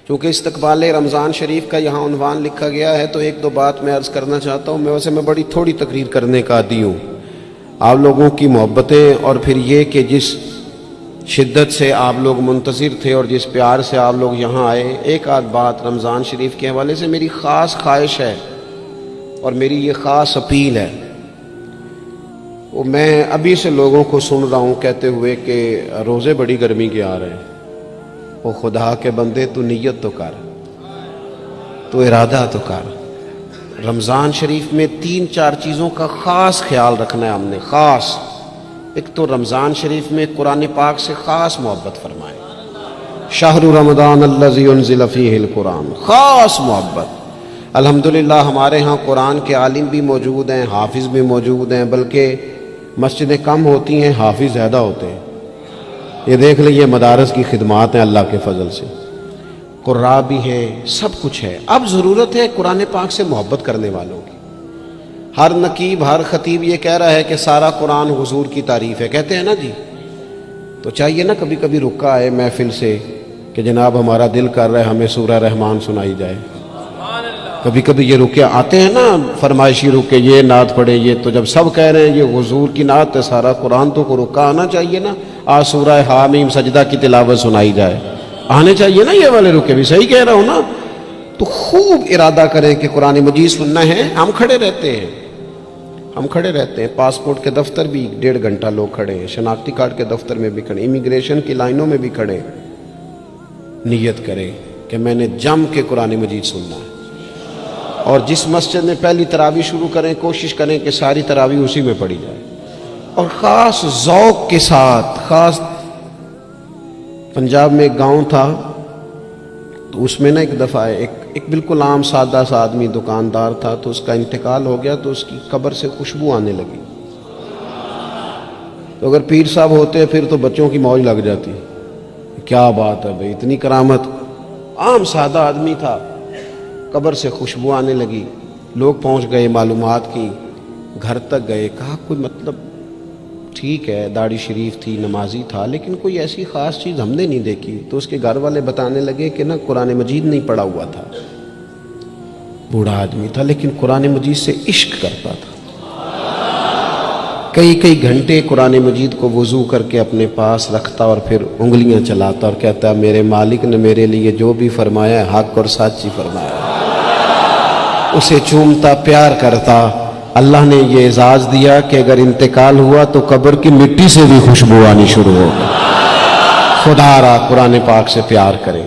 چونکہ استقبال رمضان شریف کا یہاں عنوان لکھا گیا ہے تو ایک دو بات میں عرض کرنا چاہتا ہوں. میں بڑی تھوڑی تقریر کرنے کا عادی ہوں. آپ لوگوں کی محبتیں اور پھر یہ کہ جس شدت سے آپ لوگ منتظر تھے اور جس پیار سے آپ لوگ یہاں آئے، ایک آدھ بات رمضان شریف کے حوالے سے میری خاص خواہش ہے اور میری یہ خاص اپیل ہے. وہ میں ابھی سے لوگوں کو سن رہا ہوں کہتے ہوئے کہ روزے بڑی گرمی کے آ رہے ہیں. وہ خدا کے بندے تو نیت تو کر، تو ارادہ تو کر. رمضان شریف میں 3-4 چیزوں کا خاص خیال رکھنا ہے ہم نے. خاص ایک تو رمضان شریف میں قرآن پاک سے خاص محبت فرمائیں. شہر رمضان الذی انزل فیہ القرآن، خاص محبت. الحمدللہ ہمارے ہاں قرآن کے عالم بھی موجود ہیں، حافظ بھی موجود ہیں، بلکہ مسجدیں کم ہوتی ہیں، حافظ زیادہ ہوتے ہیں. یہ دیکھ لیں، مدارس کی خدمات ہیں اللہ کے فضل سے. قراء بھی ہیں، سب کچھ ہے. اب ضرورت ہے قرآن پاک سے محبت کرنے والوں کی. ہر نقیب، ہر خطیب یہ کہہ رہا ہے کہ سارا قرآن حضور کی تعریف ہے، کہتے ہیں نا جی. تو چاہیے نا کبھی کبھی رکا آئے محفل سے کہ جناب ہمارا دل کر رہا ہے ہمیں سورہ رحمان سنائی جائے. کبھی کبھی یہ رکے آتے ہیں نا، فرمائشی رکے، یہ نعت پڑھے. یہ تو جب سب کہہ رہے ہیں یہ حضور کی نعت ہے سارا قرآن، تو کو رکا آنا چاہیے نا. آج سورہ حامیم سجدہ کی تلاوت سنائی جائے، آنے چاہیے نا یہ والے رکے بھی. صحیح کہہ رہا ہوں نا؟ تو خوب ارادہ کریں کہ قرآن مجید سننا ہے. ہم کھڑے رہتے ہیں، پاسپورٹ کے دفتر بھی 1.5 گھنٹہ لوگ کھڑے ہیں، شناختی کارڈ کے دفتر میں بھی کھڑے، امیگریشن کی لائنوں میں بھی کھڑے. نیت کریں کہ میں نے جم کے قرآن مجید سننا ہے. اور جس مسجد میں پہلی تراویح شروع کریں کوشش کریں کہ ساری تراویح اسی میں پڑھی جائے. اور خاص ذوق کے ساتھ. خاص پنجاب میں ایک گاؤں تھا، تو اس میں نا ایک دفعہ ایک بالکل عام سادہ سا آدمی دکاندار تھا، تو اس کا انتقال ہو گیا تو اس کی قبر سے خوشبو آنے لگی. تو اگر پیر صاحب ہوتے پھر تو بچوں کی موج لگ جاتی. کیا بات ہے بھئی، اتنی کرامت. عام سادہ آدمی تھا، قبر سے خوشبو آنے لگی. لوگ پہنچ گئے، معلومات کی، گھر تک گئے. کہا کوئی مطلب ٹھیک ہے داڑھی شریف تھی، نمازی تھا، لیکن کوئی ایسی خاص چیز ہم نے نہیں دیکھی. تو اس کے گھر والے بتانے لگے کہ نا قرآن مجید نہیں پڑھا ہوا تھا. بوڑھا آدمی تھا لیکن قرآن مجید سے عشق کرتا تھا. کئی گھنٹے قرآن مجید کو وضو کر کے اپنے پاس رکھتا اور پھر انگلیاں چلاتا اور کہتا میرے مالک نے میرے لیے جو بھی فرمایا ہے حق اور سچ ہی فرمایا. اسے چومتا، پیار کرتا. اللہ نے یہ اعزاز دیا کہ اگر انتقال ہوا تو قبر کی مٹی سے بھی خوشبو آنی شروع ہو. خدا را قرآن پاک سے پیار کریں،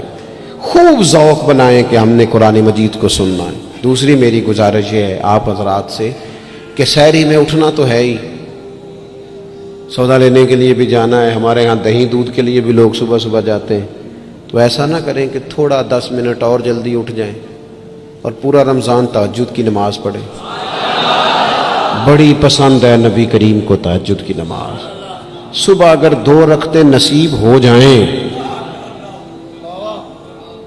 خوب ذوق بنائیں کہ ہم نے قرآن مجید کو سننا ہے. دوسری میری گزارش یہ ہے آپ حضرات سے کہ سحری میں اٹھنا تو ہے ہی، سودا لینے کے لیے بھی جانا ہے. ہمارے ہاں دہی دودھ کے لیے بھی لوگ صبح صبح جاتے ہیں. تو ایسا نہ کریں کہ تھوڑا 10 منٹ اور جلدی اٹھ جائیں اور پورا رمضان تہجد کی نماز پڑھیں. بڑی پسند ہے نبی کریم کو تہجد کی نماز. صبح اگر 2 رکعتیں نصیب ہو جائیں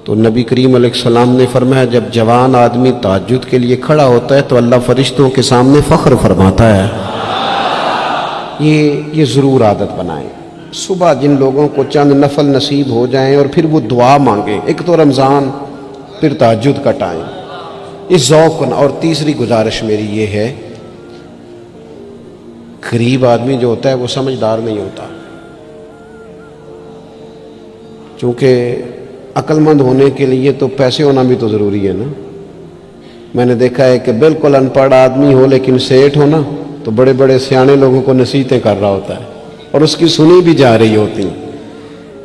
تو نبی کریم علیہ السلام نے فرمایا جب جوان آدمی تہجد کے لیے کھڑا ہوتا ہے تو اللہ فرشتوں کے سامنے فخر فرماتا ہے. یہ ضرور عادت بنائیں. صبح جن لوگوں کو چند نفل نصیب ہو جائیں اور پھر وہ دعا مانگیں. ایک تو رمضان، پھر تہجد کا ٹائم، اس ذوق کو. اور تیسری گزارش میری یہ ہے، غریب آدمی جو ہوتا ہے وہ سمجھدار نہیں ہوتا. چونکہ عقل مند ہونے کے لیے تو پیسے ہونا بھی تو ضروری ہے نا. میں نے دیکھا ہے کہ بالکل ان پڑھ آدمی ہو لیکن سیٹھ ہو نا تو بڑے بڑے سیانے لوگوں کو نصیحتیں کر رہا ہوتا ہے اور اس کی سنی بھی جا رہی ہوتی.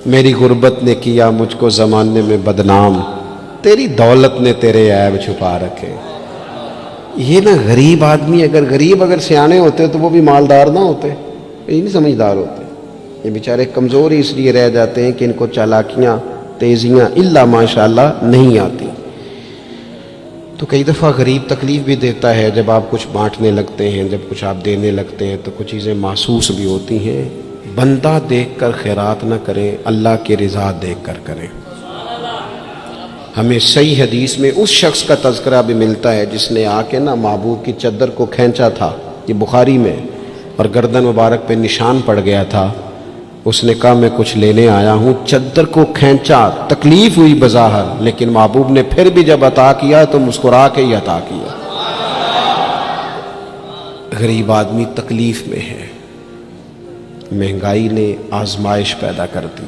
میری غربت نے کیا مجھ کو زمانے میں بدنام، تیری دولت نے تیرے عیب چھپا رکھے. یہ نا غریب آدمی، اگر سیانے ہوتے تو وہ بھی مالدار نہ ہوتے، یہ نہیں سمجھدار ہوتے. یہ بیچارے کمزور ہی اس لیے رہ جاتے ہیں کہ ان کو چالاکیاں، تیزیاں الا ماشاءاللہ نہیں آتی. تو کئی دفعہ غریب تکلیف بھی دیتا ہے. جب آپ کچھ بانٹنے لگتے ہیں، جب کچھ آپ دینے لگتے ہیں تو کچھ چیزیں محسوس بھی ہوتی ہیں. بندہ دیکھ کر خیرات نہ کریں، اللہ کی رضا دیکھ کر کریں. ہمیں صحیح حدیث میں اس شخص کا تذکرہ بھی ملتا ہے جس نے آ کے نا محبوب کی چادر کو کھینچا تھا، یہ بخاری میں، اور گردن مبارک پہ نشان پڑ گیا تھا. اس نے کہا میں کچھ لینے آیا ہوں، چادر کو کھینچا، تکلیف ہوئی بظاہر، لیکن محبوب نے پھر بھی جب عطا کیا تو مسکرا کے ہی عطا کیا۔ غریب آدمی تکلیف میں ہے، مہنگائی نے آزمائش پیدا کر دی۔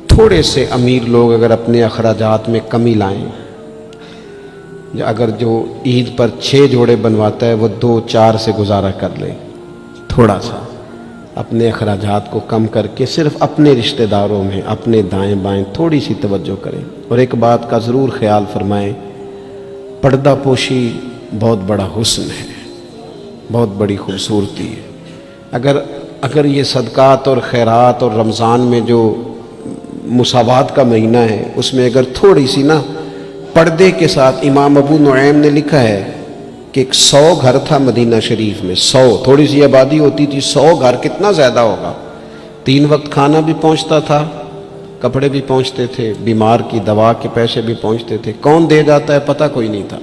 تھوڑے سے امیر لوگ اگر اپنے اخراجات میں کمی لائیں، اگر جو عید پر 6 جوڑے بنواتا ہے وہ 2-4 سے گزارا کر لے، تھوڑا سا اپنے اخراجات کو کم کر کے صرف اپنے رشتہ داروں میں، اپنے دائیں بائیں تھوڑی سی توجہ کریں۔ اور ایک بات کا ضرور خیال فرمائیں، پردہ پوشی بہت بڑا حسن ہے، بہت بڑی خوبصورتی ہے۔ اگر یہ صدقات اور خیرات اور رمضان میں جو مساوات کا مہینہ ہے، اس میں اگر تھوڑی سی نا پردے کے ساتھ، امام ابو نعیم نے لکھا ہے کہ 100 گھر تھا مدینہ شریف میں، 100 تھوڑی سی آبادی ہوتی تھی، 100 گھر کتنا زیادہ ہوگا، 3 وقت کھانا بھی پہنچتا تھا، کپڑے بھی پہنچتے تھے، بیمار کی دوا کے پیسے بھی پہنچتے تھے، کون دے جاتا ہے پتہ کوئی نہیں تھا۔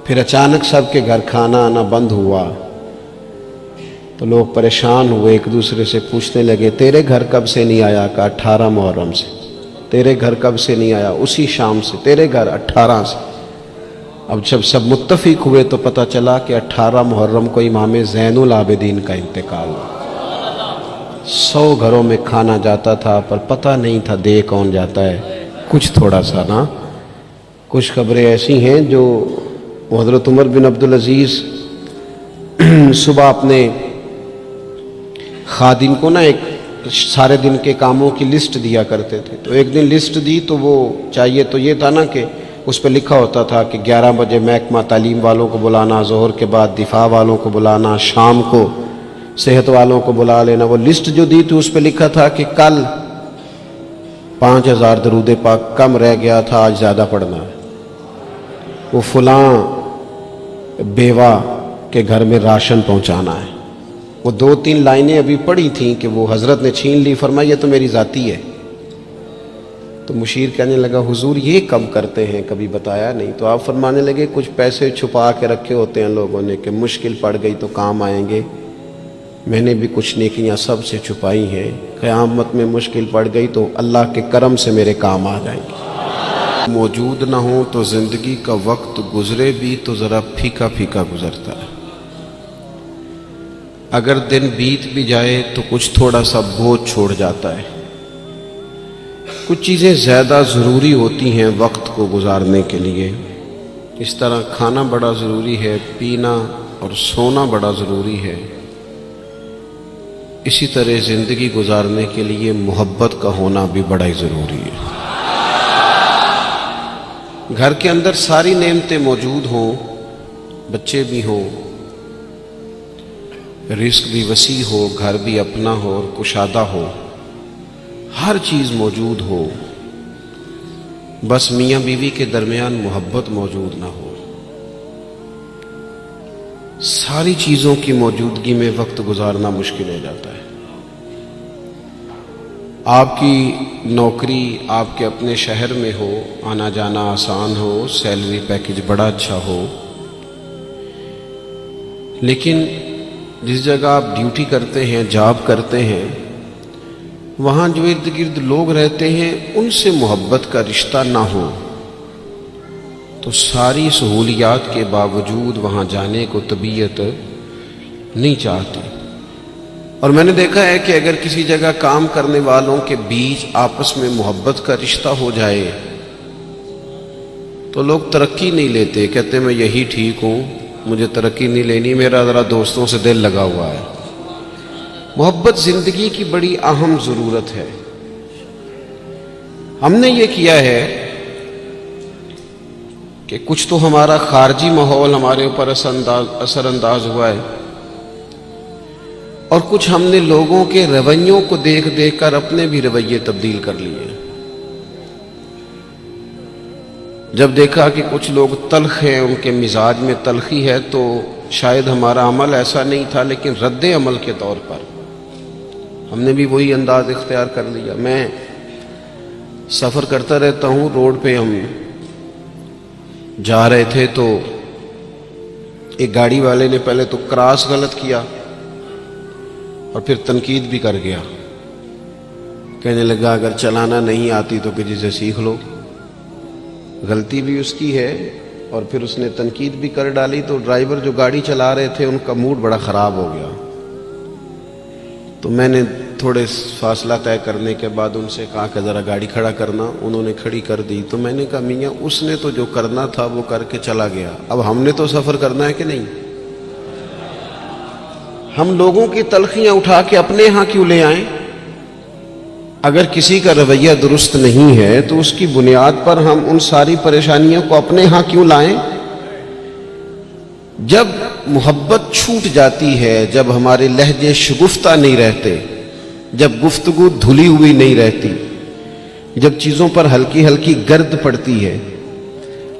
پھر اچانک سب کے گھر کھانا آنا بند ہوا تو لوگ پریشان ہوئے، ایک دوسرے سے پوچھنے لگے تیرے گھر کب سے نہیں آیا؟ کہا 18 محرم سے۔ تیرے گھر کب سے نہیں آیا؟ اسی شام سے۔ تیرے گھر 18 سے۔ اب جب سب متفق ہوئے تو پتہ چلا کہ 18 محرم کو امام زین العابدین کا انتقال ہوا۔ 100 گھروں میں کھانا جاتا تھا پر پتہ نہیں تھا دے کون جاتا ہے، کچھ تھوڑا سا نا۔ کچھ خبریں ایسی ہیں جو حضرت عمر بن عبدالعزیز صبح اپنے خادم کو نا ایک سارے دن کے کاموں کی لسٹ دیا کرتے تھے، تو ایک دن لسٹ دی تو وہ چاہیے تو یہ تھا نا کہ اس پہ لکھا ہوتا تھا کہ 11 بجے محکمہ تعلیم والوں کو بلانا، ظہر کے بعد دفاع والوں کو بلانا، شام کو صحت والوں کو بلا لینا۔ وہ لسٹ جو دی تھی اس پہ لکھا تھا کہ کل 5000 درود پاک کم رہ گیا تھا، آج زیادہ پڑھنا ہے۔ وہ فلاں بیوہ کے گھر میں راشن پہنچانا ہے۔ وہ 2-3 لائنیں ابھی پڑھی تھیں کہ وہ حضرت نے چھین لی، فرمایا یہ تو میری ذاتی ہے۔ تو مشیر کہنے لگا حضور یہ کب کرتے ہیں، کبھی بتایا نہیں۔ تو آپ فرمانے لگے کچھ پیسے چھپا کے رکھے ہوتے ہیں لوگوں نے کہ مشکل پڑ گئی تو کام آئیں گے، میں نے بھی کچھ نیکیاں سب سے چھپائی ہیں، قیامت میں مشکل پڑ گئی تو اللہ کے کرم سے میرے کام آ جائیں گے۔ موجود نہ ہو تو زندگی کا وقت گزرے بھی تو ذرا پھیکا پھیکا گزرتا ہے، اگر دن بیت بھی جائے تو کچھ تھوڑا سا بوجھ چھوڑ جاتا ہے۔ کچھ چیزیں زیادہ ضروری ہوتی ہیں وقت کو گزارنے کے لیے، اس طرح کھانا بڑا ضروری ہے، پینا اور سونا بڑا ضروری ہے، اسی طرح زندگی گزارنے کے لیے محبت کا ہونا بھی بڑا ہی ضروری ہے۔ گھر کے اندر ساری نعمتیں موجود ہوں، بچے بھی ہوں، رزق بھی وسیع ہو، گھر بھی اپنا ہو اور کشادہ ہو، ہر چیز موجود ہو، بس میاں بیوی کے درمیان محبت موجود نہ ہو، ساری چیزوں کی موجودگی میں وقت گزارنا مشکل ہو جاتا ہے۔ آپ کی نوکری آپ کے اپنے شہر میں ہو، آنا جانا آسان ہو، سیلری پیکج بڑا اچھا ہو، لیکن جس جگہ آپ ڈیوٹی کرتے ہیں، جاب کرتے ہیں، وہاں جو ارد گرد لوگ رہتے ہیں ان سے محبت کا رشتہ نہ ہو تو ساری سہولیات کے باوجود وہاں جانے کو طبیعت نہیں چاہتی۔ اور میں نے دیکھا ہے کہ اگر کسی جگہ کام کرنے والوں کے بیچ آپس میں محبت کا رشتہ ہو جائے تو لوگ ترقی نہیں لیتے، کہتے میں یہی ٹھیک ہوں، مجھے ترقی نہیں لینی، میرا ذرا دوستوں سے دل لگا ہوا ہے۔ محبت زندگی کی بڑی اہم ضرورت ہے۔ ہم نے یہ کیا ہے کہ کچھ تو ہمارا خارجی ماحول ہمارے اوپر اثر انداز ہوا ہے، اور کچھ ہم نے لوگوں کے رویوں کو دیکھ دیکھ کر اپنے بھی رویے تبدیل کر لیے۔ جب دیکھا کہ کچھ لوگ تلخ ہیں، ان کے مزاج میں تلخی ہے، تو شاید ہمارا عمل ایسا نہیں تھا، لیکن رد عمل کے طور پر ہم نے بھی وہی انداز اختیار کر لیا۔ میں سفر کرتا رہتا ہوں، روڈ پہ ہم جا رہے تھے تو ایک گاڑی والے نے پہلے تو کراس غلط کیا، اور پھر تنقید بھی کر گیا. کہنے لگا اگر چلانا نہیں آتی تو کسی سے سیکھ لو. غلطی بھی اس کی ہے اور پھر اس نے تنقید بھی کر ڈالی. تو ڈرائیور جو گاڑی چلا رہے تھے ان کا موڈ بڑا خراب ہو گیا. تو میں نے تھوڑے فاصلہ طے کرنے کے بعد ان سے کہا کہ ذرا گاڑی کھڑا کرنا. انہوں نے کھڑی کر دی. تو میں نے کہا میاں اس نے تو جو کرنا تھا وہ کر کے چلا گیا, اب ہم نے تو سفر کرنا ہے کہ نہیں؟ ہم لوگوں کی تلخیاں اٹھا کے اپنے ہاں کیوں لے آئیں؟ اگر کسی کا رویہ درست نہیں ہے تو اس کی بنیاد پر ہم ان ساری پریشانیوں کو اپنے ہاں کیوں لائیں؟ جب محبت چھوٹ جاتی ہے, جب ہمارے لہجے شگفتہ نہیں رہتے, جب گفتگو دھلی ہوئی نہیں رہتی, جب چیزوں پر ہلکی ہلکی گرد پڑتی ہے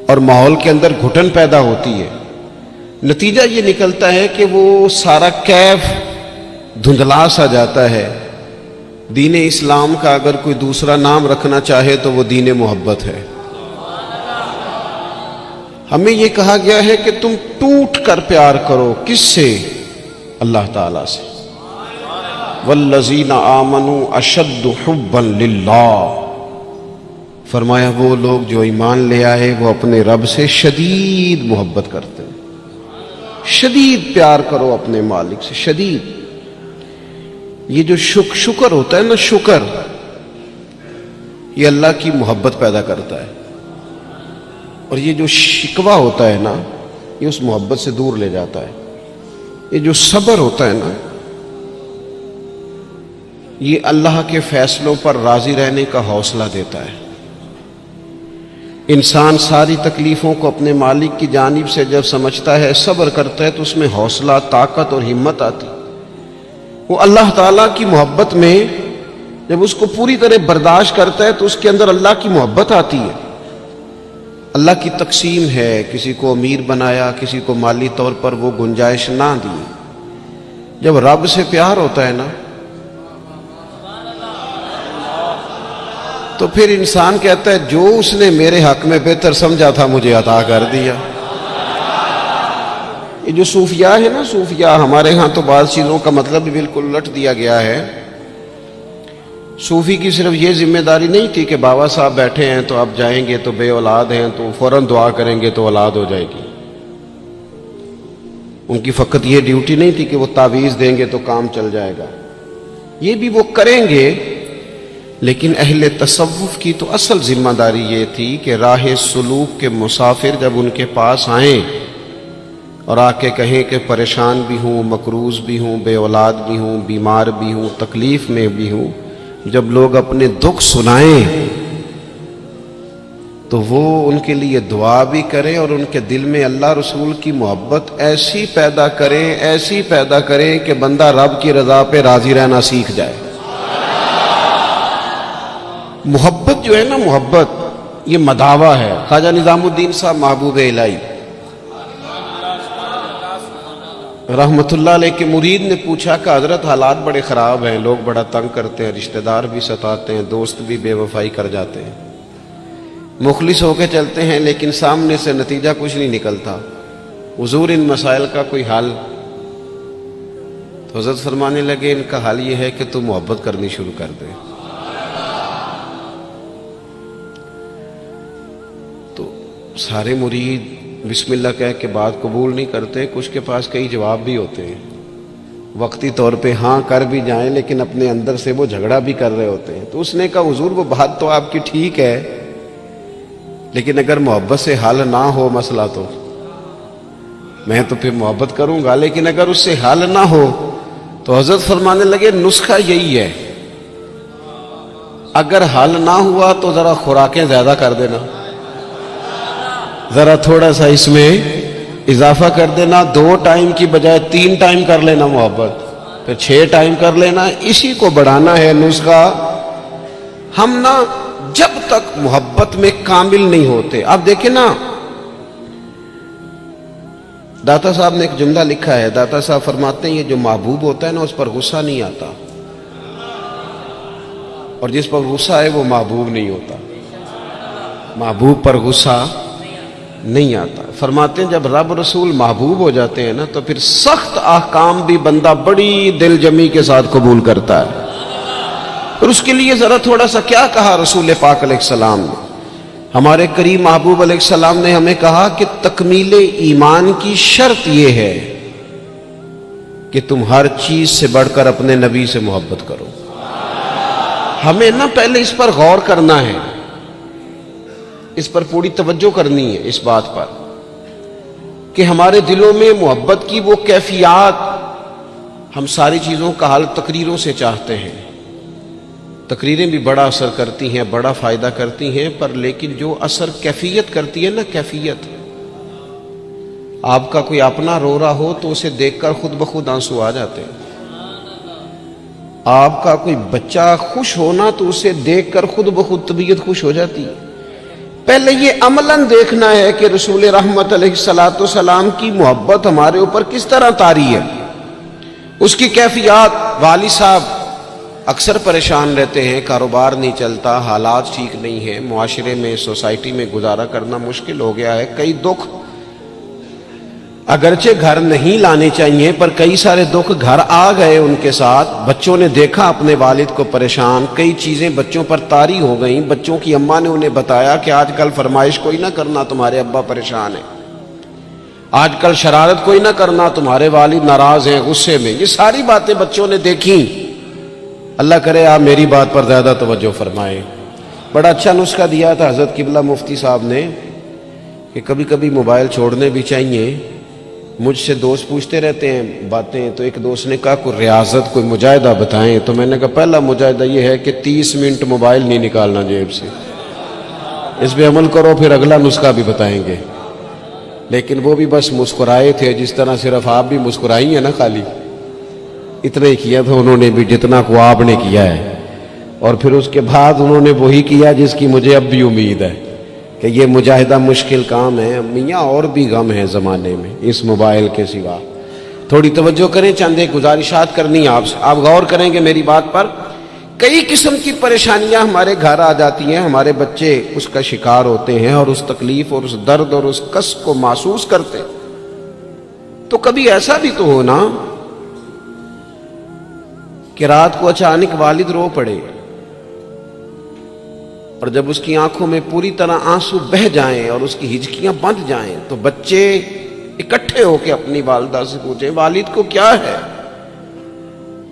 اور ماحول کے اندر گھٹن پیدا ہوتی ہے, نتیجہ یہ نکلتا ہے کہ وہ سارا کیف دھندلا سا جاتا ہے. دین اسلام کا اگر کوئی دوسرا نام رکھنا چاہے تو وہ دین محبت ہے. ہمیں یہ کہا گیا ہے کہ تم ٹوٹ کر پیار کرو. کس سے؟ اللہ تعالیٰ سے. والذین آمنوا اشد حبا للہ. فرمایا وہ لوگ جو ایمان لے آئے وہ اپنے رب سے شدید محبت کرتے ہیں. شدید پیار کرو اپنے مالک سے, شدید. یہ جو شکر ہوتا ہے نا, شکر, یہ اللہ کی محبت پیدا کرتا ہے. اور یہ جو شکوہ ہوتا ہے نا, یہ اس محبت سے دور لے جاتا ہے. یہ جو صبر ہوتا ہے نا, یہ اللہ کے فیصلوں پر راضی رہنے کا حوصلہ دیتا ہے. انسان ساری تکلیفوں کو اپنے مالک کی جانب سے جب سمجھتا ہے, صبر کرتا ہے, تو اس میں حوصلہ, طاقت اور ہمت آتی. وہ اللہ تعالیٰ کی محبت میں جب اس کو پوری طرح برداشت کرتا ہے تو اس کے اندر اللہ کی محبت آتی ہے. اللہ کی تقسیم ہے, کسی کو امیر بنایا, کسی کو مالی طور پر وہ گنجائش نہ دی. جب رب سے پیار ہوتا ہے نا تو پھر انسان کہتا ہے جو اس نے میرے حق میں بہتر سمجھا تھا مجھے عطا کر دیا. یہ جو صوفیاء ہے نا, صوفیاء ہمارے ہاں تو بعض چیزوں کا مطلب بھی بالکل الٹ دیا گیا ہے. صوفی کی صرف یہ ذمہ داری نہیں تھی کہ بابا صاحب بیٹھے ہیں تو آپ جائیں گے تو بے اولاد ہیں تو فوراً دعا کریں گے تو اولاد ہو جائے گی. ان کی فقط یہ ڈیوٹی نہیں تھی کہ وہ تعویذ دیں گے تو کام چل جائے گا, یہ بھی وہ کریں گے. لیکن اہل تصوف کی تو اصل ذمہ داری یہ تھی کہ راہ سلوک کے مسافر جب ان کے پاس آئیں اور آ کے کہیں کہ پریشان بھی ہوں, مقروض بھی ہوں, بے اولاد بھی ہوں, بیمار بھی ہوں, تکلیف میں بھی ہوں, جب لوگ اپنے دکھ سنائیں تو وہ ان کے لیے دعا بھی کریں اور ان کے دل میں اللہ رسول کی محبت ایسی پیدا کریں, ایسی پیدا کریں کہ بندہ رب کی رضا پہ راضی رہنا سیکھ جائے. محبت جو ہے نا, محبت یہ مداوع ہے. خواجہ نظام الدین صاحب محبوب الہی رحمت اللہ علیہ کے مرید نے پوچھا کہ حضرت حالات بڑے خراب ہیں, لوگ بڑا تنگ کرتے ہیں, رشتہ دار بھی ستاتے ہیں, دوست بھی بے وفائی کر جاتے ہیں, مخلص ہو کے چلتے ہیں لیکن سامنے سے نتیجہ کچھ نہیں نکلتا. حضور ان مسائل کا کوئی حل؟ تو حضرت فرمانے لگے ان کا حل یہ ہے کہ تو محبت کرنی شروع کر دے. تو سارے مرید بسم اللہ کہہ کے بات قبول نہیں کرتے. کچھ کے پاس کئی جواب بھی ہوتے ہیں, وقتی طور پہ ہاں کر بھی جائیں لیکن اپنے اندر سے وہ جھگڑا بھی کر رہے ہوتے ہیں. تو اس نے کہا حضور وہ بات تو آپ کی ٹھیک ہے لیکن اگر محبت سے حل نہ ہو مسئلہ تو میں تو پھر محبت کروں گا, لیکن اگر اس سے حل نہ ہو تو حضرت فرمانے لگے نسخہ یہی ہے, اگر حل نہ ہوا تو ذرا خوراکیں زیادہ کر دینا, ذرا تھوڑا سا اس میں اضافہ کر دینا, 2 ٹائم کی بجائے 3 ٹائم کر لینا محبت, پھر 6 ٹائم کر لینا. اسی کو بڑھانا ہے نسخہ. ہم نا جب تک محبت میں کامل نہیں ہوتے, آپ دیکھیں نا داتا صاحب نے ایک جملہ لکھا ہے. داتا صاحب فرماتے ہیں یہ جو محبوب ہوتا ہے نا اس پر غصہ نہیں آتا, اور جس پر غصہ ہے وہ محبوب نہیں ہوتا. محبوب پر غصہ نہیں آتا۔ فرماتے ہیں جب رب رسول محبوب ہو جاتے ہیں نا تو پھر سخت احکام بھی بندہ بڑی دل جمی کے ساتھ قبول کرتا ہے۔ اور اس کے لیے ذرا تھوڑا سا کیا کہا رسول پاک علیہ السلام نے؟ ہمارے کریم محبوب علیہ السلام نے ہمیں کہا کہ تکمیل ایمان کی شرط یہ ہے کہ تم ہر چیز سے بڑھ کر اپنے نبی سے محبت کرو۔ ہمیں نا پہلے اس پر غور کرنا ہے، اس پر پوری توجہ کرنی ہے، اس بات پر کہ ہمارے دلوں میں محبت کی وہ کیفیات، ہم ساری چیزوں کا حل تقریروں سے چاہتے ہیں۔ تقریریں بھی بڑا اثر کرتی ہیں، بڑا فائدہ کرتی ہیں، پر لیکن جو اثر کیفیت کرتی ہے نا، کیفیت، آپ کا کوئی اپنا رو رہا ہو تو اسے دیکھ کر خود بخود آنسو آ جاتے ہیں۔ آپ کا کوئی بچہ خوش ہونا تو اسے دیکھ کر خود بخود طبیعت خوش ہو جاتی ہے۔ پہلے یہ عملاً دیکھنا ہے کہ رسول رحمت علیہ السلام کی محبت ہمارے اوپر کس طرح طاری ہے، اس کی کیفیات۔ والد صاحب اکثر پریشان رہتے ہیں، کاروبار نہیں چلتا، حالات ٹھیک نہیں ہیں، معاشرے میں، سوسائٹی میں گزارا کرنا مشکل ہو گیا ہے، کئی دکھ اگرچہ گھر نہیں لانے چاہیے پر کئی سارے دکھ گھر آ گئے ان کے ساتھ۔ بچوں نے دیکھا اپنے والد کو پریشان، کئی چیزیں بچوں پر طاری ہو گئیں، بچوں کی اماں نے انہیں بتایا کہ آج کل فرمائش کوئی نہ کرنا، تمہارے ابا پریشان ہیں، آج کل شرارت کوئی نہ کرنا، تمہارے والد ناراض ہیں، غصے میں۔ یہ ساری باتیں بچوں نے دیکھیں۔ اللہ کرے آپ میری بات پر زیادہ توجہ فرمائیں۔ بڑا اچھا نسخہ دیا تھا حضرت قبلہ مفتی صاحب نے کہ کبھی کبھی موبائل چھوڑنے بھی چاہیے۔ مجھ سے دوست پوچھتے رہتے ہیں باتیں، تو ایک دوست نے کہا کوئی ریاضت، کوئی مجاہدہ بتائیں، تو میں نے کہا پہلا مجاہدہ یہ ہے کہ 30 منٹ موبائل نہیں نکالنا جیب سے، اس پہ عمل کرو، پھر اگلا نسخہ بھی بتائیں گے۔ لیکن وہ بھی بس مسکرائے تھے، جس طرح صرف آپ بھی مسکرائی ہیں نا، خالی اتنا ہی کیا تھا انہوں نے بھی جتنا کو آپ نے کیا ہے، اور پھر اس کے بعد انہوں نے وہی کیا جس کی مجھے اب بھی امید ہے کہ یہ مجاہدہ مشکل کام ہے۔ میاں اور بھی غم ہے زمانے میں اس موبائل کے سوا۔ تھوڑی توجہ کریں، چند ایک گزارشات کرنی ہے آپ سے، آپ غور کریں گے میری بات پر۔ کئی قسم کی پریشانیاں ہمارے گھر آ جاتی ہیں، ہمارے بچے اس کا شکار ہوتے ہیں اور اس تکلیف اور اس درد اور اس کس کو محسوس کرتے۔ تو کبھی ایسا بھی تو ہونا کہ رات کو اچانک والد رو پڑے اور جب اس کی آنکھوں میں پوری طرح آنسو بہہ جائیں اور اس کی ہچکیاں بند جائیں تو بچے اکٹھے ہو کے اپنی والدہ سے پوچھیں والد کو کیا ہے؟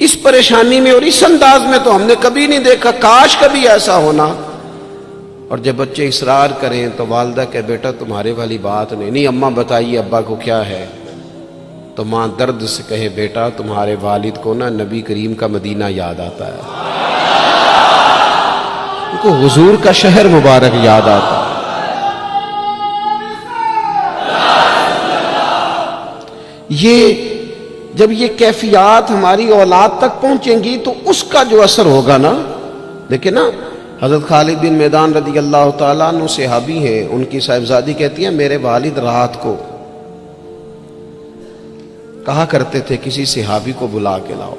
اس پریشانی میں اور اس انداز میں تو ہم نے کبھی نہیں دیکھا، کاش کبھی ایسا ہونا۔ اور جب بچے اصرار کریں تو والدہ کہ بیٹا تمہارے والی بات نہیں، اماں بتائیے ابا کو کیا ہے؟ تو ماں درد سے کہے بیٹا تمہارے والد کو نا نبی کریم کا مدینہ یاد آتا ہے، ان کو حضور کا شہر مبارک یاد آتا ہے۔ جب یہ کیفیات ہماری اولاد تک پہنچیں گی تو اس کا جو اثر ہوگا نا، دیکھیں نا حضرت خالد بن میدان رضی اللہ تعالیٰ عنہ صحابی ہیں، ان کی صاحبزادی کہتی ہیں میرے والد رات کو کہا کرتے تھے کسی صحابی کو بلا کے لاؤ،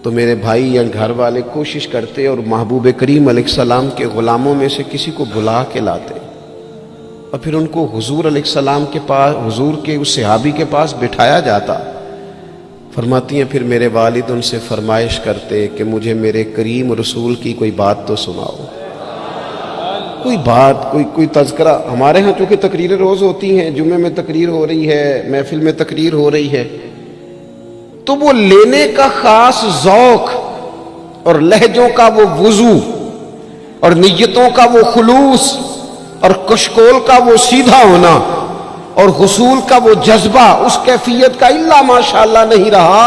تو میرے بھائی یا گھر والے کوشش کرتے اور محبوب کریم علیہ السلام کے غلاموں میں سے کسی کو بلا کے لاتے اور پھر ان کو حضور علیہ السلام کے پاس، حضور کے اس صحابی کے پاس بٹھایا جاتا۔ فرماتی ہیں پھر میرے والد ان سے فرمائش کرتے کہ مجھے میرے کریم رسول کی کوئی بات تو سناؤ، کوئی بات، کوئی تذکرہ۔ ہمارے ہاں چونکہ تقریریں روز ہوتی ہیں، جمعے میں تقریر ہو رہی ہے، محفل میں تقریر ہو رہی ہے، تو وہ لینے کا خاص ذوق اور لہجوں کا وہ وضو اور نیتوں کا وہ خلوص اور کشکول کا وہ سیدھا ہونا اور غسول کا وہ جذبہ، اس کیفیت کا الا ماشاءاللہ نہیں رہا۔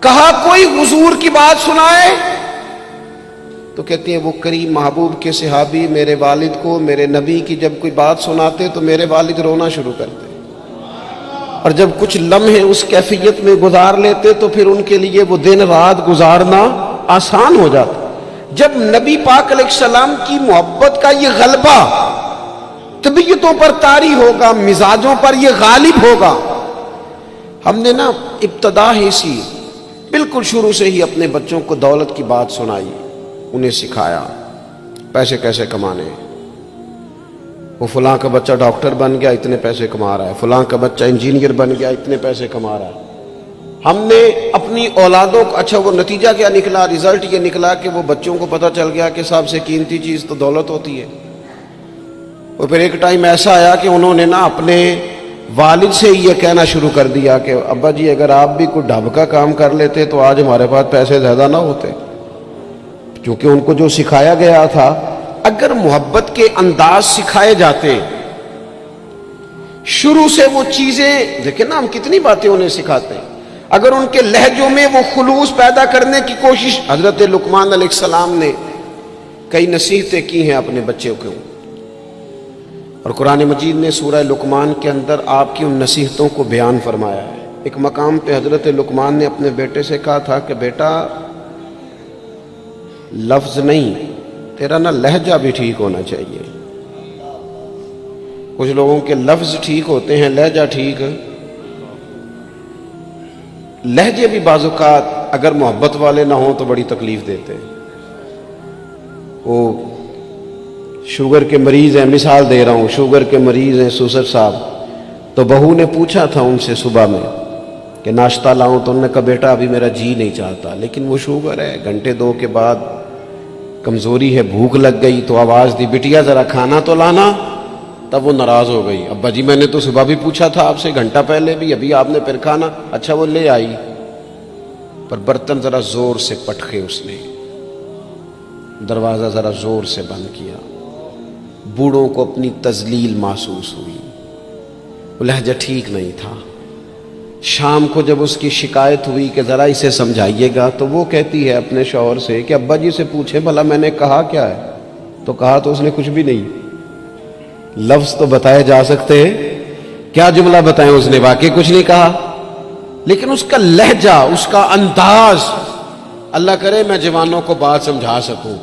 کہا کوئی حضور کی بات سنائے تو کہتی ہیں وہ کریم محبوب کے صحابی میرے والد کو میرے نبی کی جب کوئی بات سناتے تو میرے والد رونا شروع کرتے، اور جب کچھ لمحے اس کیفیت میں گزار لیتے تو پھر ان کے لیے وہ دن رات گزارنا آسان ہو جاتا۔ جب نبی پاک علیہ السلام کی محبت کا یہ غلبہ طبیعتوں پر طاری ہوگا، مزاجوں پر یہ غالب ہوگا۔ ہم نے نا ابتدا ہی سی بالکل شروع سے ہی اپنے بچوں کو دولت کی بات سنائی، انہیں سکھایا پیسے کیسے کمانے، وہ فلاں کا بچہ ڈاکٹر بن گیا اتنے پیسے کما رہا ہے، فلاں کا بچہ انجینئر بن گیا اتنے پیسے کما رہا ہے۔ ہم نے اپنی اولادوں کو، اچھا وہ نتیجہ کیا نکلا؟ رزلٹ یہ نکلا کہ وہ بچوں کو پتہ چل گیا کہ سب سے قیمتی چیز تو دولت ہوتی ہے۔ اور پھر ایک ٹائم ایسا آیا کہ انہوں نے نا اپنے والد سے یہ کہنا شروع کر دیا کہ ابا جی اگر آپ بھی کوئی ڈھب کا کام کر لیتے تو آج ہمارے پاس پیسے زیادہ نہ ہوتے، کیونکہ ان کو جو سکھایا گیا تھا۔ اگر محبت کے انداز سکھائے جاتے شروع سے، وہ چیزیں دیکھیں نا، ہم کتنی باتیں انہیں سکھاتے ہیں، اگر ان کے لہجوں میں وہ خلوص پیدا کرنے کی کوشش، حضرت لقمان علیہ السلام نے کئی نصیحتیں کی ہیں اپنے بچوں کو، اور قرآن مجید نے سورہ لقمان کے اندر آپ کی ان نصیحتوں کو بیان فرمایا ہے۔ ایک مقام پہ حضرت لقمان نے اپنے بیٹے سے کہا تھا کہ بیٹا لفظ نہیں، تیرا نا لہجہ بھی ٹھیک ہونا چاہیے۔ کچھ لوگوں کے لفظ ٹھیک ہوتے ہیں، لہجہ ٹھیک، لہجے بھی بعض اوقات اگر محبت والے نہ ہوں تو بڑی تکلیف دیتے ہیں۔ وہ شوگر کے مریض ہیں، مثال دے رہا ہوں، شوگر کے مریض ہیں سوسر صاحب، تو بہو نے پوچھا تھا ان سے صبح میں کہ ناشتہ لاؤں، تو انہوں نے کہا بیٹا ابھی میرا جی نہیں چاہتا، لیکن وہ شوگر ہے، گھنٹے دو کے بعد کمزوری ہے، بھوک لگ گئی تو آواز دی بٹیا ذرا کھانا تو لانا، تب وہ ناراض ہو گئی، ابا جی میں نے تو صبح بھی پوچھا تھا آپ سے، گھنٹہ پہلے بھی، ابھی آپ نے پھر کھانا، اچھا وہ لے آئی، پر برتن ذرا زور سے پٹکے، اس نے دروازہ ذرا زور سے بند کیا، بوڑھوں کو اپنی تذلیل محسوس ہوئی، وہ لہجہ ٹھیک نہیں تھا۔ شام کو جب اس کی شکایت ہوئی کہ ذرا اسے سمجھائیے گا، تو وہ کہتی ہے اپنے شوہر سے کہ ابا جی سے پوچھے بھلا میں نے کہا کیا ہے، تو کہا تو اس نے کچھ بھی نہیں، لفظ تو بتائے جا سکتے ہیں، کیا جملہ بتائیں، اس نے واقعی کچھ نہیں کہا، لیکن اس کا لہجہ، اس کا انداز، اللہ کرے میں جوانوں کو بات سمجھا سکوں،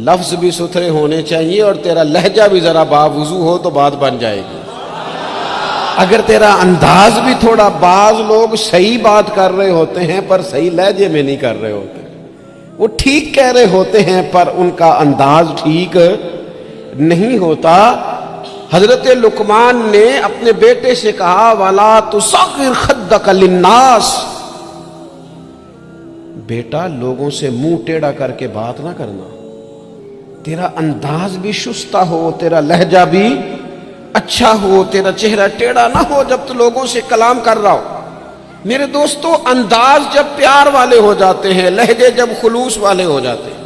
لفظ بھی ستھرے ہونے چاہیے اور تیرا لہجہ بھی ذرا باوضو ہو تو بات بن جائے گی۔ اگر تیرا انداز بھی تھوڑا، بعض لوگ صحیح بات کر رہے ہوتے ہیں پر صحیح لہجے میں نہیں کر رہے ہوتے، وہ ٹھیک کہہ رہے ہوتے ہیں پر ان کا انداز ٹھیک نہیں ہوتا۔ حضرت لقمان نے اپنے بیٹے سے کہا وَلَا تُصَغِّرْ خَدَّكَ لِلنَّاسِ، بیٹا لوگوں سے منہ ٹیڑھا کر کے بات نہ کرنا، تیرا انداز بھی شستہ ہو، تیرا لہجہ بھی اچھا ہو، تیرا چہرہ ٹیڑھا نہ ہو جب تو لوگوں سے کلام کر رہا ہو۔ میرے دوستو، انداز جب پیار والے ہو جاتے ہیں، لہجے جب خلوص والے ہو جاتے ہیں،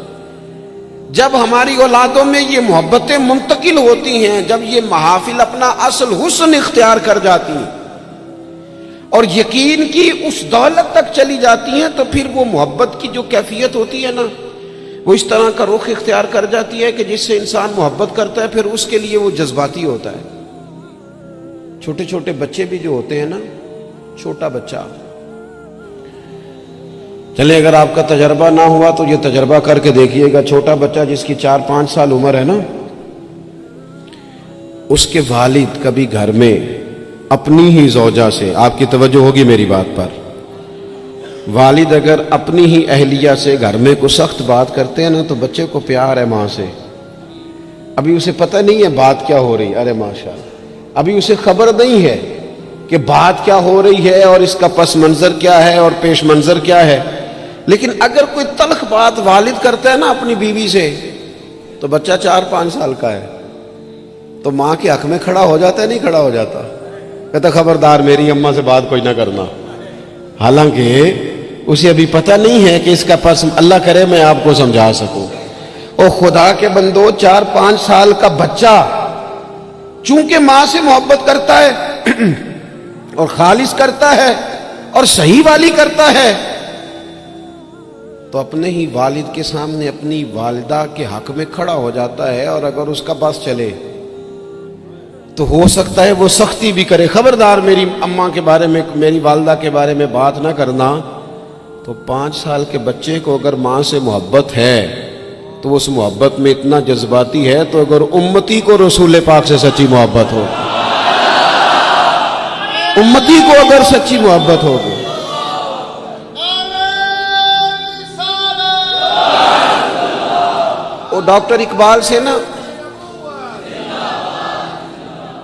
جب ہماری اولادوں میں یہ محبتیں منتقل ہوتی ہیں، جب یہ محافل اپنا اصل حسن اختیار کر جاتی ہیں اور یقین کی اس دولت تک چلی جاتی ہیں، تو پھر وہ محبت کی جو کیفیت ہوتی ہے نا، وہ اس طرح کا رخ اختیار کر جاتی ہے کہ جس سے انسان محبت کرتا ہے پھر اس کے لیے وہ جذباتی ہوتا ہے۔ چھوٹے چھوٹے بچے بھی جو ہوتے ہیں نا، چھوٹا بچہ، چلے اگر آپ کا تجربہ نہ ہوا تو یہ تجربہ کر کے دیکھیے گا، چھوٹا بچہ جس کی 4-5 سال عمر ہے نا، اس کے والد کبھی گھر میں اپنی ہی زوجہ سے، آپ کی توجہ ہوگی میری بات پر، والد اگر اپنی ہی اہلیہ سے گھر میں کوئی سخت بات کرتے ہیں نا، تو بچے کو پیار ہے ماں سے، ابھی اسے پتہ نہیں ہے بات کیا ہو رہی، ارے ماشاءاللہ، ابھی اسے خبر نہیں ہے کہ بات کیا ہو رہی ہے اور اس کا پس منظر کیا ہے اور پیش منظر کیا ہے، لیکن اگر کوئی تلخ بات والد کرتا ہے نا اپنی بیوی سے، تو بچہ 4-5 سال کا ہے تو ماں کے حق میں کھڑا ہو جاتا ہے، نہیں کھڑا ہو جاتا، کہتا خبردار میری اماں سے بات کوئی نہ کرنا، حالانکہ اسے ابھی پتہ نہیں ہے کہ اس کا پس، اللہ کرے میں آپ کو سمجھا سکوں۔ او خدا کے بندو، 4-5 سال کا بچہ چونکہ ماں سے محبت کرتا ہے اور خالص کرتا ہے اور صحیح والی کرتا ہے، تو اپنے ہی والد کے سامنے اپنی والدہ کے حق میں کھڑا ہو جاتا ہے، اور اگر اس کا بس چلے تو ہو سکتا ہے وہ سختی بھی کرے، خبردار میری اماں کے بارے میں، میری والدہ کے بارے میں بات نہ کرنا۔ تو 5 سال کے بچے کو اگر ماں سے محبت ہے تو اس محبت میں اتنا جذباتی ہے، تو اگر امتی کو رسول پاک سے سچی محبت ہو، امتی کو اگر سچی محبت ہوگی، وہ ڈاکٹر اقبال سے نا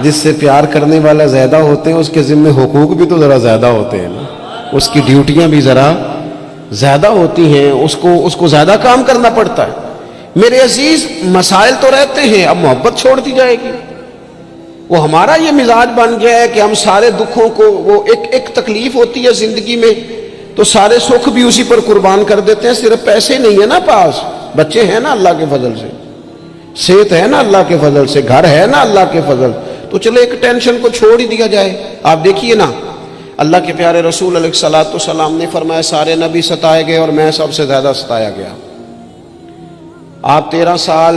جس سے پیار کرنے والا زیادہ ہوتے ہیں اس کے ذمہ حقوق بھی تو ذرا زیادہ ہوتے ہیں نا، اس کی ڈیوٹیاں بھی ذرا زیادہ ہوتی ہیں، اس کو زیادہ کام کرنا پڑتا ہے۔ میرے عزیز، مسائل تو رہتے ہیں، اب محبت چھوڑ دی جائے گی؟ وہ ہمارا یہ مزاج بن گیا ہے کہ ہم سارے دکھوں کو، وہ ایک تکلیف ہوتی ہے زندگی میں تو سارے سکھ بھی اسی پر قربان کر دیتے ہیں۔ صرف پیسے نہیں ہے نا پاس، بچے ہیں نا اللہ کے فضل سے، صحت ہے نا اللہ کے فضل سے، گھر ہے نا اللہ کے فضل، تو چلے ایک ٹینشن کو چھوڑ ہی دیا جائے۔ آپ دیکھیے نا، اللہ کے پیارے رسول علیہ الصلوۃ والسلام نے فرمایا سارے نبی ستائے گئے اور میں سب سے زیادہ ستایا گیا۔ آپ 13 سال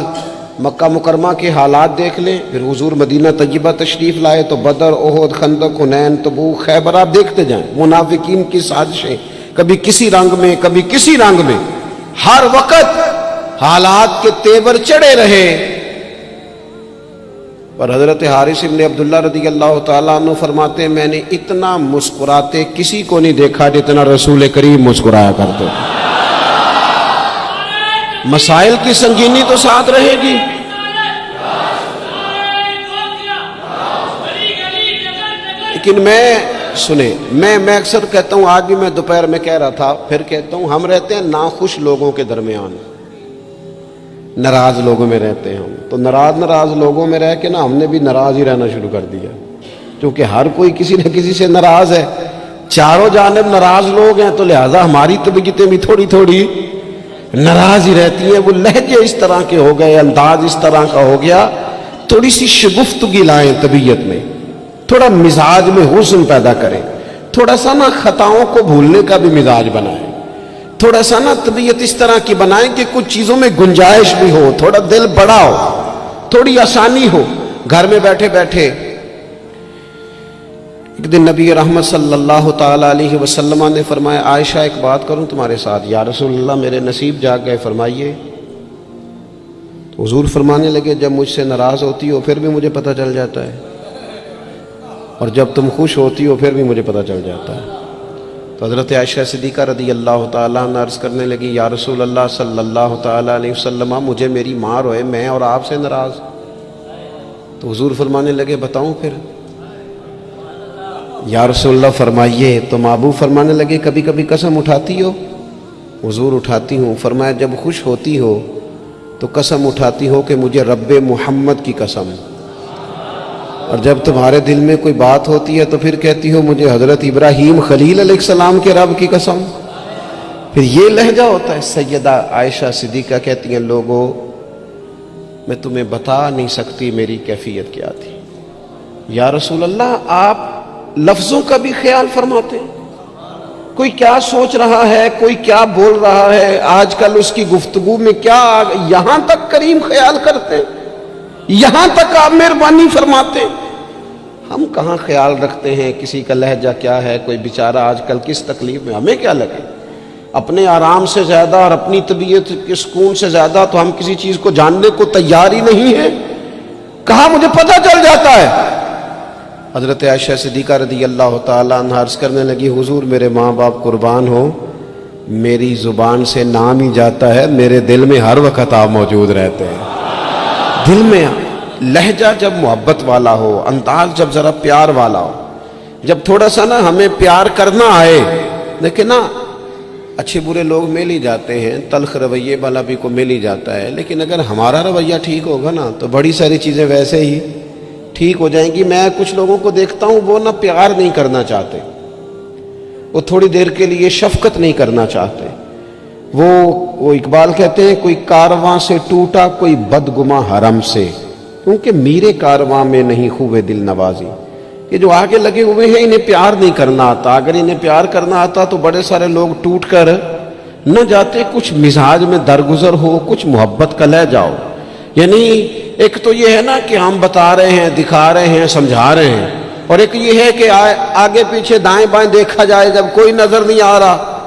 مکہ مکرمہ کے حالات دیکھ لیں، پھر حضور مدینہ طیبہ تشریف لائے تو بدر، احد، خندق، حنین، تبوک، خیبر، آپ دیکھتے جائیں منافقین کی سازشیں، کبھی کسی رنگ میں کبھی کسی رنگ میں، ہر وقت حالات کے تیور چڑھے رہے، پر حضرت حارث بن عبداللہ رضی اللہ تعالیٰ عنہ فرماتے ہیں میں نے اتنا مسکراتے کسی کو نہیں دیکھا جتنا رسول کریم مسکرایا کرتے۔ مسائل کی سنگینی تو ساتھ رہے گی، لیکن میں اکثر کہتا ہوں، آج بھی میں دوپہر میں کہہ رہا تھا، پھر کہتا ہوں، ہم رہتے ہیں ناخوش لوگوں کے درمیان، ناراض لوگوں میں رہتے ہیں ہم، تو ناراض لوگوں میں رہ کے نا ہم نے بھی ناراض ہی رہنا شروع کر دیا، کیونکہ ہر کوئی کسی نہ کسی سے ناراض ہے، چاروں جانب ناراض لوگ ہیں، تو لہٰذا ہماری طبیعتیں بھی تھوڑی تھوڑی ناراض ہی رہتی ہیں۔ وہ لہجے اس طرح کے ہو گئے، انداز اس طرح کا ہو گیا، تھوڑی سی شگفتگی لائیں طبیعت میں، تھوڑا مزاج میں حسن پیدا کریں، تھوڑا سا نا خطاؤں کو بھولنے کا بھی مزاج بنائیں، تھوڑا سا نا طبیعت اس طرح کی بنائیں کہ کچھ چیزوں میں گنجائش بھی ہو، تھوڑا دل بڑا ہو، تھوڑی آسانی ہو۔ گھر میں بیٹھے بیٹھے ایک دن نبی رحمت صلی اللہ تعالیٰ علیہ وسلم نے فرمایا عائشہ ایک بات کروں تمہارے ساتھ؟ یا رسول اللہ میرے نصیب جاگ گئے، فرمائیے۔ تو حضور فرمانے لگے جب مجھ سے ناراض ہوتی ہو پھر بھی مجھے پتہ چل جاتا ہے، اور جب تم خوش ہوتی ہو پھر بھی مجھے پتہ چل جاتا ہے۔ تو حضرت عائشہ صدیقہ رضی اللہ تعالیٰ عنہ عرض کرنے لگی یا رسول اللہ صلی اللہ تعالیٰ علیہ وسلم مجھے میری ماں روئے، میں اور آپ سے ناراض۔ تو حضور فرمانے لگے بتاؤں پھر؟ یا رسول اللہ فرمائیے۔ تو محبوب فرمانے لگے کبھی کبھی قسم اٹھاتی ہو؟ حضور اٹھاتی ہوں۔ فرمایا جب خوش ہوتی ہو تو قسم اٹھاتی ہو کہ مجھے رب محمد کی قسم، اور جب تمہارے دل میں کوئی بات ہوتی ہے تو پھر کہتی ہو مجھے حضرت ابراہیم خلیل علیہ السلام کے رب کی قسم۔ پھر یہ لہجہ ہوتا ہے۔ سیدہ عائشہ صدیقہ کہتی ہیں لوگوں میں تمہیں بتا نہیں سکتی میری کیفیت کیا تھی۔ یا رسول اللہ آپ لفظوں کا بھی خیال فرماتے ہیں، کوئی کیا سوچ رہا ہے، کوئی کیا بول رہا ہے، آج کل اس کی گفتگو میں کیا، یہاں تک کریم خیال کرتے ہیں، یہاں تک آپ مہربانی فرماتے ہیں۔ ہم کہاں خیال رکھتے ہیں کسی کا لہجہ کیا ہے، کوئی بیچارہ آج کل کس تکلیف میں، ہمیں کیا لگے؟ اپنے آرام سے زیادہ اور اپنی طبیعت کے سکون سے زیادہ تو ہم کسی چیز کو جاننے کو تیار ہی نہیں ہے۔ کہاں مجھے پتہ چل جاتا ہے۔ حضرت عائشہ صدیقہ رضی اللہ تعالیٰ عنہ عرض کرنے لگی حضور میرے ماں باپ قربان ہو، میری زبان سے نام ہی جاتا ہے، میرے دل میں ہر وقت آپ موجود رہتے ہیں۔ دل میں لہجہ جب محبت والا ہو، انداز جب ذرا پیار والا ہو، جب تھوڑا سا نا ہمیں پیار کرنا آئے، دیکھیں نا اچھے برے لوگ مل ہی جاتے ہیں، تلخ رویے والا بھی کو مل ہی جاتا ہے، لیکن اگر ہمارا رویہ ٹھیک ہوگا نا تو بڑی ساری چیزیں ویسے ہی ٹھیک ہو جائیں گی۔ میں کچھ لوگوں کو دیکھتا ہوں وہ نہ پیار نہیں کرنا چاہتے، وہ تھوڑی دیر کے لیے شفقت نہیں کرنا چاہتے، وہ اقبال کہتے ہیں کوئی کارواں سے ٹوٹا کوئی بدگماں حرم سے، کیونکہ میرے کارواں میں نہیں خوبے دل نوازی۔ یہ جو آگے لگے ہوئے ہیں انہیں پیار نہیں کرنا آتا، اگر انہیں پیار کرنا آتا تو بڑے سارے لوگ ٹوٹ کر نہ جاتے، کچھ مزاج میں درگزر ہو، کچھ محبت کا لہجہ ہو۔ یعنی ایک تو یہ ہے نا کہ ہم بتا رہے ہیں، دکھا رہے ہیں، سمجھا رہے ہیں، اور ایک یہ ہے کہ آگے پیچھے دائیں بائیں دیکھا جائے، جب کوئی نظر نہیں آ رہا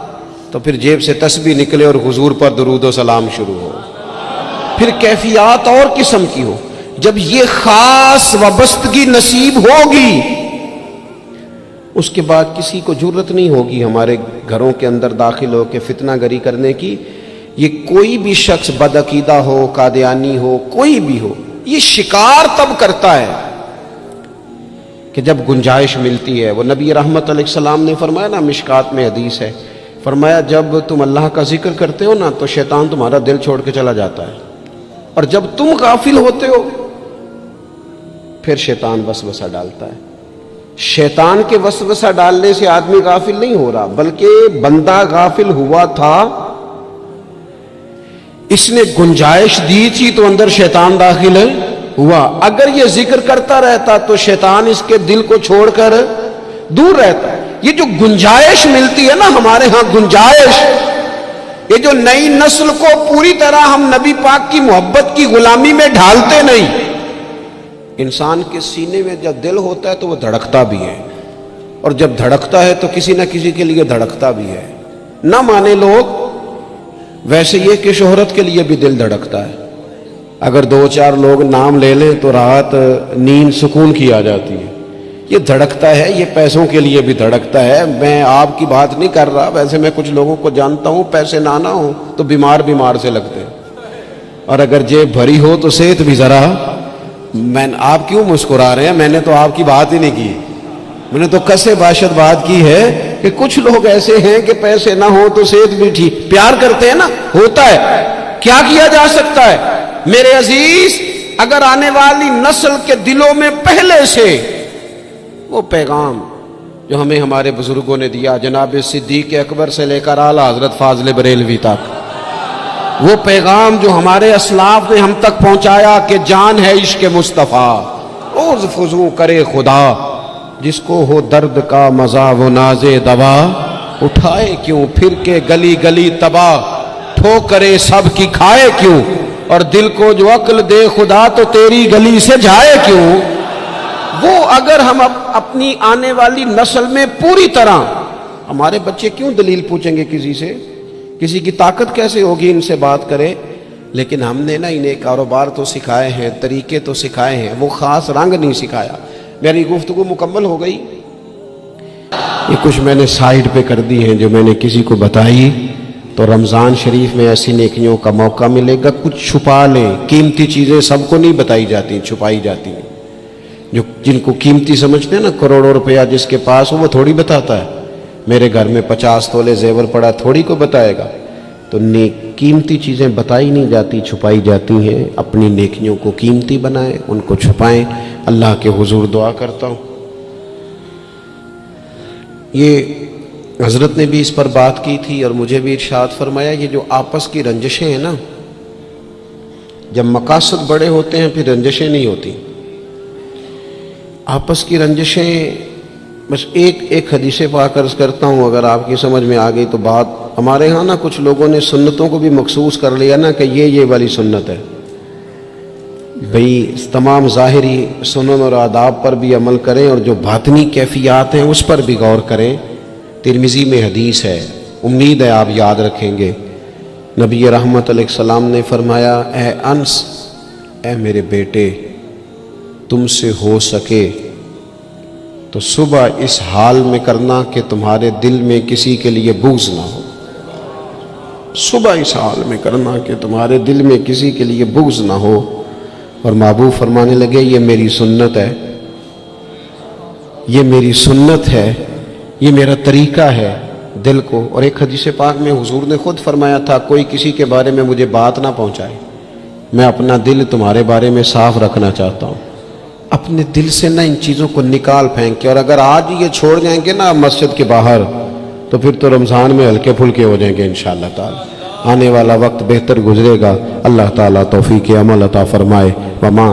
تو پھر جیب سے تسبیح نکلے اور حضور پر درود و سلام شروع ہو۔ پھر کیفیات اور قسم کی ہو۔ جب یہ خاص وابستگی نصیب ہوگی اس کے بعد کسی کو جرت نہیں ہوگی ہمارے گھروں کے اندر داخل ہو کے فتنہ گری کرنے کی۔ یہ کوئی بھی شخص بدعقیدہ ہو، قادیانی ہو، کوئی بھی ہو، یہ شکار تب کرتا ہے کہ جب گنجائش ملتی ہے، وہ نبی رحمت علیہ السلام نے فرمایا نا، مشکات میں حدیث ہے، فرمایا جب تم اللہ کا ذکر کرتے ہو نا تو شیطان تمہارا دل چھوڑ کے چلا جاتا ہے، اور جب تم غافل ہوتے ہو پھر شیطان وسوسہ ڈالتا ہے۔ شیطان کے وسوسہ ڈالنے سے آدمی غافل نہیں ہو رہا، بلکہ بندہ غافل ہوا تھا، اس نے گنجائش دی تھی تو اندر شیطان داخل ہوا۔ اگر یہ ذکر کرتا رہتا تو شیطان اس کے دل کو چھوڑ کر دور رہتا ہے۔ یہ جو گنجائش ملتی ہے نا ہمارے ہاں، گنجائش، یہ جو نئی نسل کو پوری طرح ہم نبی پاک کی محبت کی غلامی میں ڈھالتے نہیں۔ انسان کے سینے میں جب دل ہوتا ہے تو وہ دھڑکتا بھی ہے، اور جب دھڑکتا ہے تو کسی نہ کسی کے لیے دھڑکتا بھی ہے۔ نہ مانے لوگ، ویسے یہ کہ شہرت کے لیے بھی دل دھڑکتا ہے۔ اگر 2-4 لوگ نام لے لیں تو رات نیند سکون کی آ جاتی ہے۔ یہ دھڑکتا ہے، یہ پیسوں کے لیے بھی دھڑکتا ہے۔ میں آپ کی بات نہیں کر رہا، ویسے میں کچھ لوگوں کو جانتا ہوں، پیسے نہ ہوں تو بیمار سے لگتے ہیں، اور اگر جیب بھری ہو تو صحت بھی ذرا۔ آپ کیوں مسکرا رہے ہیں؟ میں نے تو آپ کی بات ہی نہیں کی، میں نے تو کسے باشد بات کی ہے کہ کچھ لوگ ایسے ہیں کہ پیسے نہ ہو تو صحت بھی ٹھیک، پیار کرتے ہیں نا، ہوتا ہے، کیا کیا جا سکتا ہے؟ میرے عزیز، اگر آنے والی نسل کے دلوں میں پہلے سے وہ پیغام جو ہمیں ہمارے بزرگوں نے دیا، جناب صدیق اکبر سے لے کر اعلیٰ حضرت فاضل بریلوی تک، وہ پیغام جو ہمارے اسلاف نے ہم تک پہنچایا کہ جان ہے عشق مصطفیٰ، روز فضو کرے خدا، جس کو ہو درد کا مزہ وہ ناز دوا، اٹھائے کیوں پھر کے گلی گلی تباہ، ٹھوکرے سب کی کھائے کیوں، اور دل کو جو عقل دے خدا تو تیری گلی سے جائے کیوں۔ وہ اگر ہم اپنی آنے والی نسل میں پوری طرح، ہمارے بچے کیوں دلیل پوچھیں گے کسی سے؟ کسی کی طاقت کیسے ہوگی ان سے بات کرے؟ لیکن ہم نے نا انہیں کاروبار تو سکھائے ہیں، طریقے تو سکھائے ہیں، وہ خاص رنگ نہیں سکھایا۔ میری گفتگو مکمل ہو گئی، یہ کچھ میں نے سائیڈ پہ کر دی ہیں جو میں نے کسی کو بتائی، تو رمضان شریف میں ایسی نیکیوں کا موقع ملے گا۔ کچھ چھپا لیں، قیمتی چیزیں سب کو نہیں بتائی جاتی، چھپائی جاتی ہیں۔ جو جن کو قیمتی سمجھتے ہیں نا، کروڑوں روپیہ جس کے پاس ہو وہ تھوڑی بتاتا ہے، میرے گھر میں 50 تولے زیور پڑا، تھوڑی کو بتائے گا۔ تو قیمتی چیزیں بتائی نہیں جاتی، چھپائی جاتی ہیں۔ اپنی نیکیوں کو قیمتی بنائیں، ان کو چھپائیں۔ اللہ کے حضور دعا کرتا ہوں، یہ حضرت نے بھی اس پر بات کی تھی اور مجھے بھی ارشاد فرمایا، یہ جو آپس کی رنجشیں ہیں نا، جب مقاصد بڑے ہوتے ہیں پھر رنجشیں نہیں ہوتی۔ آپس کی رنجشیں، بس ایک حدیث پاک عرض کرتا ہوں، اگر آپ کی سمجھ میں آ گئی تو بات۔ ہمارے ہاں نا کچھ لوگوں نے سنتوں کو بھی مخصوص کر لیا نا کہ یہ والی سنت ہے، بھئی تمام ظاہری سنن اور آداب پر بھی عمل کریں اور جو باطنی کیفیات ہیں اس پر بھی غور کریں۔ ترمذی میں حدیث ہے، امید ہے آپ یاد رکھیں گے۔ نبی رحمت علیہ السلام نے فرمایا، اے انس، اے میرے بیٹے، تم سے ہو سکے تو صبح اس حال میں کرنا کہ تمہارے دل میں کسی کے لیے بغض نہ ہو۔ صبح اس حال میں کرنا کہ تمہارے دل میں کسی کے لیے بغض نہ ہو۔ اور محبوب فرمانے لگے، یہ میری سنت ہے، یہ میری سنت ہے، یہ میرا طریقہ ہے دل کو۔ اور ایک حدیث پاک میں حضور نے خود فرمایا تھا، کوئی کسی کے بارے میں مجھے بات نہ پہنچائے، میں اپنا دل تمہارے بارے میں صاف رکھنا چاہتا ہوں۔ اپنے دل سے نہ ان چیزوں کو نکال پھینک کے، اور اگر آج یہ چھوڑ جائیں گے نا مسجد کے باہر تو پھر تو رمضان میں ہلکے پھلکے ہو جائیں گے انشاءاللہ تعالی۔ آنے والا وقت بہتر گزرے گا، اللہ تعالیٰ توفیق عمل عطا فرمائے۔ وما